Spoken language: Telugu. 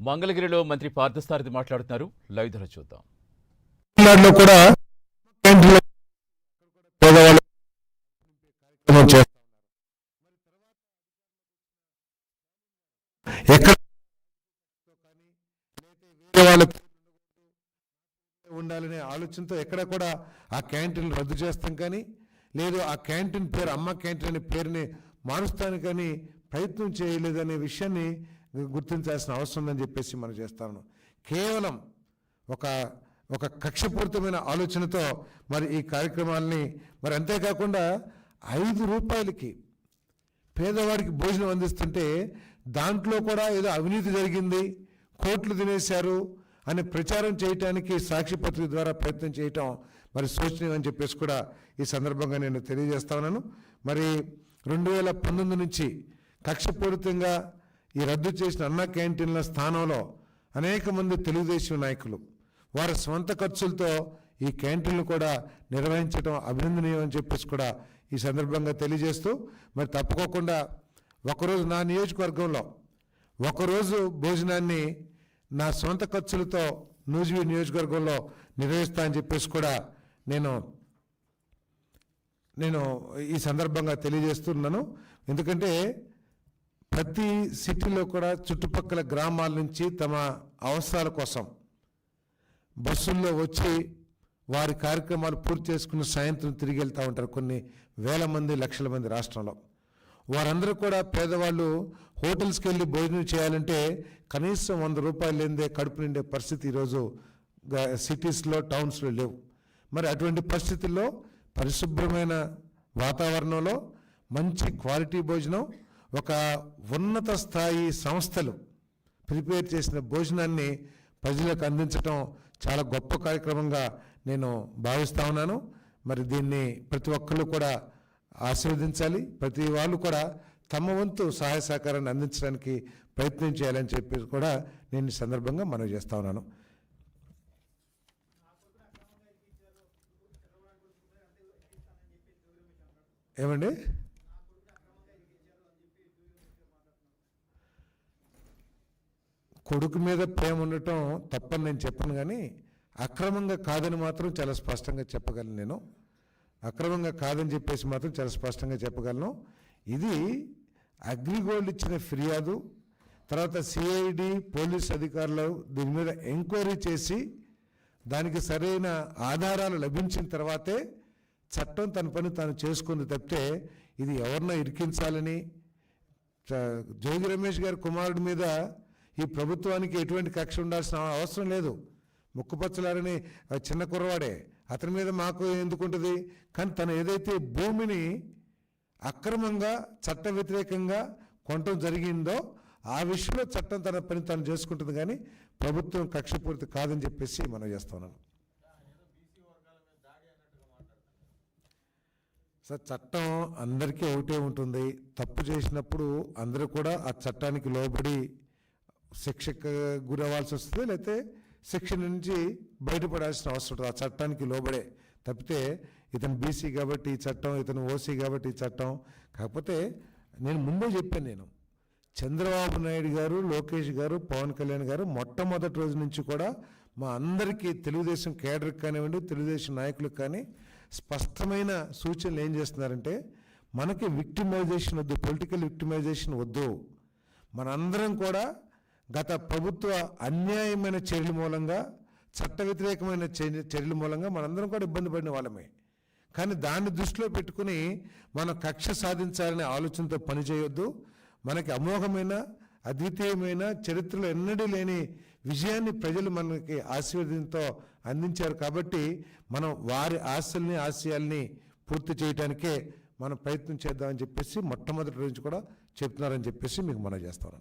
మంగళగిరిలో మంత్రి పార్థసారథి మాట్లాడుతున్నారు. లైవ్ ధర చూద్దాం. కూడా ఉండాలనే ఆలోచనతో ఎక్కడ కూడా ఆ క్యాంటీన్ రద్దు చేస్తాం కానీ లేదు ఆ క్యాంటీన్ పేరు అమ్మ క్యాంటీన్ అనే పేరుని మారుస్తాను కానీ ప్రయత్నం చేయలేదనే విషయాన్ని గుర్తించాల్సిన అవసరం ఉందని చెప్పేసి మనం చేస్తాను. కేవలం ఒక కక్షపూరితమైన ఆలోచనతో మరి ఈ కార్యక్రమాలని మరి అంతేకాకుండా 5 రూపాయలకి పేదవాడికి భోజనం అందిస్తుంటే దాంట్లో కూడా ఏదో అవినీతి జరిగింది, కోట్లు తినేశారు అని ప్రచారం చేయటానికి సాక్షి పత్రిక ద్వారా ప్రయత్నం చేయటం మరి శోచనీయం అని చెప్పేసి కూడా ఈ సందర్భంగా నేను తెలియజేస్తా ఉన్నాను. మరి 2019 నుంచి కక్షపూరితంగా ఈ రద్దు చేసిన అన్న క్యాంటీన్ల స్థానంలో అనేక మంది తెలుగుదేశం నాయకులు వారి స్వంత ఖర్చులతో ఈ క్యాంటీన్లు కూడా నిర్వహించడం అభినందనీయం అని చెప్పేసి కూడా ఈ సందర్భంగా తెలియజేస్తూ మరి తప్పుకోకుండా ఒకరోజు నా నియోజకవర్గంలో ఒకరోజు భోజనాన్ని నా సొంత ఖర్చులతో నూజివీ నియోజకవర్గంలో నిర్వహిస్తా అని చెప్పేసి కూడా నేను ఈ సందర్భంగా తెలియజేస్తున్నాను. ఎందుకంటే ప్రతి సిటీలో కూడా చుట్టుపక్కల గ్రామాల నుంచి తమ అవసరాల కోసం బస్సుల్లో వచ్చి వారి కార్యక్రమాలు పూర్తి చేసుకుని సాయంత్రం తిరిగి వెళ్తూ ఉంటారు కొన్ని వేల మంది లక్షల మంది రాష్ట్రంలో. వారందరూ కూడా పేదవాళ్ళు హోటల్స్కి వెళ్ళి భోజనం చేయాలంటే కనీసం 100 రూపాయలు లేనిదే కడుపు నిండే పరిస్థితి ఈరోజు సిటీస్లో టౌన్స్లో లేవు. మరి అటువంటి పరిస్థితుల్లో పరిశుభ్రమైన వాతావరణంలో మంచి క్వాలిటీ భోజనం ఒక ఉన్నత స్థాయి సంస్థలు ప్రిపేర్ చేసిన భోజనాన్ని ప్రజలకు అందించడం చాలా గొప్ప కార్యక్రమంగా నేను భావిస్తా ఉన్నాను. మరి దీన్ని ప్రతి ఒక్కరు కూడా ఆశీర్వదించాలి, ప్రతి వాళ్ళు కూడా తమ వంతు సహాయ సహకారాన్ని అందించడానికి ప్రయత్నం చేయాలని చెప్పి కూడా నేను ఈ సందర్భంగా మనవి చేస్తా ఉన్నాను. ఏమండి కొడుకు మీద ప్రేమ ఉండటం తప్పని నేను చెప్పను, కానీ అక్రమంగా కాదని మాత్రం చాలా స్పష్టంగా చెప్పగలను. నేను అక్రమంగా కాదని చెప్పేసి మాత్రం చాలా స్పష్టంగా చెప్పగలను. ఇది అగ్రిగోల్డ్ ఇచ్చిన ఫిర్యాదు తర్వాత సిఐడి పోలీస్ అధికారులు దీని మీద ఎంక్వైరీ చేసి దానికి సరైన ఆధారాలు లభించిన తర్వాతే చట్టం తన పని తాను చేసుకుంది తప్పితే ఇది ఎవరినో ఇరికించాలని జోగి రమేష్ గారి కుమారుడి మీద ఈ ప్రభుత్వానికి ఎటువంటి కక్ష ఉండాల్సిన అవసరం లేదు. ముక్కుపచ్చలారని చిన్న కుర్రవాడే, అతని మీద మాకు ఎందుకుంటుంది? కానీ తను ఏదైతే భూమిని అక్రమంగా చట్ట వ్యతిరేకంగా కొనటం జరిగిందో ఆ విషయంలో చట్టం తన పని తాను చేసుకుంటుంది, కానీ ప్రభుత్వం కక్షపూరిత కాదని చెప్పేసి మనం చేస్తున్నాను. సార్, చట్టం అందరికీ ఒకటే ఉంటుంది. తప్పు చేసినప్పుడు అందరూ కూడా ఆ చట్టానికి లోబడి శిక్షకు గురవ్వాల్సి వస్తుంది, లేకపోతే శిక్ష నుంచి బయటపడాల్సిన అవసరం ఉంటుంది. ఆ చట్టానికి లోబడే తప్పితే ఇతను బీసీ కాబట్టి ఈ చట్టం, ఇతను ఓసీ కాబట్టి ఈ చట్టం. కాకపోతే నేను ముందే చెప్పాను, నేను చంద్రబాబు నాయుడు గారు, లోకేష్ గారు, పవన్ కళ్యాణ్ గారు మొట్టమొదటి రోజు నుంచి కూడా మా అందరికీ తెలుగుదేశం కేడర్కి కానివ్వండి, తెలుగుదేశం నాయకులకు కానీ స్పష్టమైన సూచనలు ఏం చేస్తున్నారంటే మనకి విక్టిమైజేషన్ వద్దు, పొలిటికల్ విక్టిమైజేషన్ వద్దు. మనందరం కూడా గత ప్రభుత్వ అన్యాయమైన చర్యల మూలంగా, చట్ట వ్యతిరేకమైన చర్యల మూలంగా మనందరం కూడా ఇబ్బంది పడిన వాళ్ళమే. కానీ దాన్ని దృష్టిలో పెట్టుకుని మనం కక్ష సాధించాలనే ఆలోచనతో పనిచేయొద్దు. మనకి అమోఘమైన అద్వితీయమైన చరిత్రలో ఎన్నడూ లేని విజయాన్ని ప్రజలు మనకి ఆశీర్వాదంతో అందించారు. కాబట్టి మనం వారి ఆశల్ని ఆశయాల్ని పూర్తి చేయడానికే మనం ప్రయత్నం చేద్దామని చెప్పేసి మొట్టమొదటి నుంచి కూడా చెప్తున్నారని చెప్పేసి మీకు మనవి చేస్తాను.